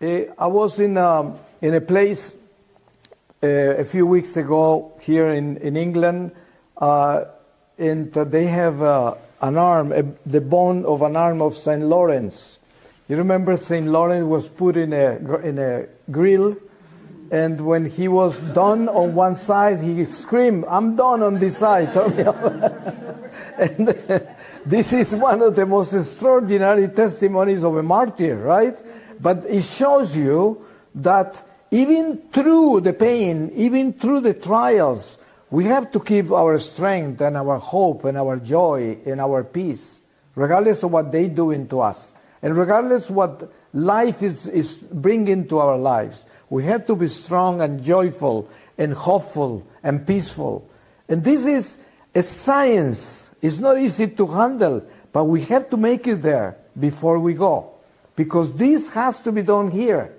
I was in a place a few weeks ago here in England, and they have an arm, the bone of an arm of Saint Lawrence. You remember Saint Lawrence was put in a grill, and when he was done on one side, he screamed, "I'm done on this side." And this is one of the most extraordinary testimonies of a martyr, right? But it shows you that even through the pain, even through the trials, we have to keep our strength and our hope and our joy and our peace, regardless of what they do into us. And regardless what life is bringing to our lives, we have to be strong and joyful and hopeful and peaceful. And this is a science. It's not easy to handle, but we have to make it there before we go. Because this has to be done here.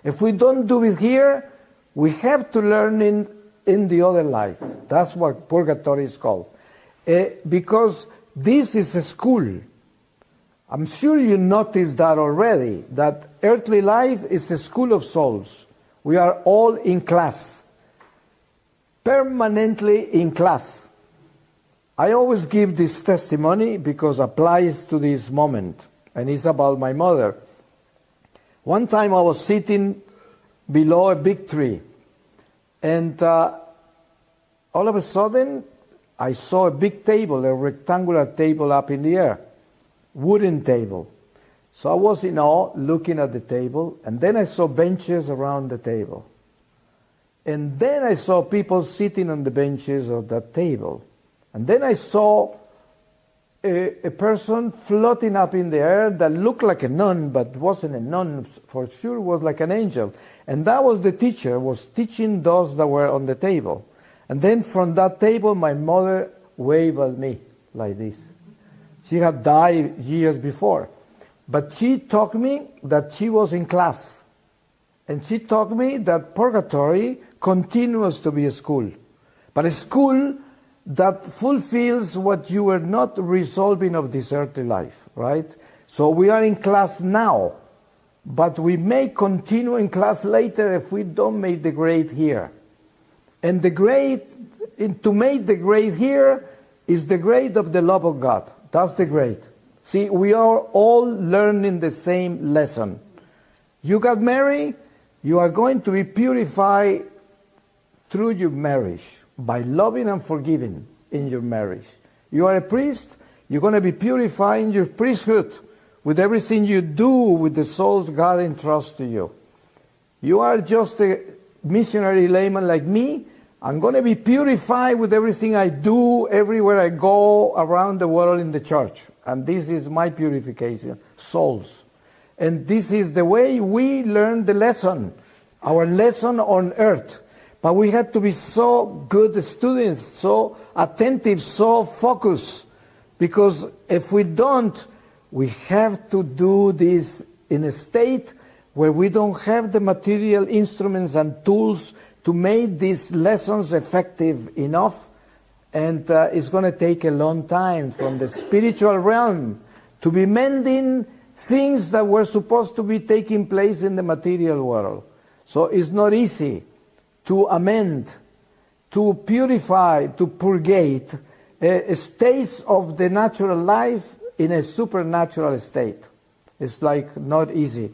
If we don't do it here, we have to learn in the other life. That's what purgatory is called. Because this is a school. I'm sure you noticed that already, that earthly life is a school of souls. We are all in class, permanently in class. I always give this testimony because it applies to this moment, and it's about my mother. One time I was sitting below a big tree, and all of a sudden I saw a big table, a rectangular table up in the air, wooden table. So I was in awe looking at the table, and then I saw benches around the table. And then I saw people sitting on the benches of that table. And then I saw a person floating up in the air that looked like a nun, but wasn't a nun, for sure was like an angel. And that was the teacher, was teaching those that were on the table. And then from that table, my mother waved at me like this. She had died years before. But she taught me that she was in class. And she taught me that purgatory continues to be a school. But a school that fulfills what you were not resolving of this earthly life, right? So we are in class now, but we may continue in class later if we don't make the grade here. And the grade, to make the grade here, is the grade of the love of God. That's the grade. See, we are all learning the same lesson. You got married, you are going to be purified through your marriage, by loving and forgiving in your marriage. You are a priest, you're going to be purified in your priesthood with everything you do with the souls God entrusts to you. You are just a missionary layman like me. I'm going to be purified with everything I do everywhere I go around the world in the church. And this is my purification, souls. And this is the way we learn the lesson, our lesson on earth. But we have to be so good students, so attentive, so focused. Because if we don't, we have to do this in a state where we don't have the material instruments and tools to make these lessons effective enough. And it's going to take a long time from the spiritual realm to be mending things that were supposed to be taking place in the material world. So it's not easy to amend, to purify, to purgate states of the natural life in a supernatural state. It's like not easy.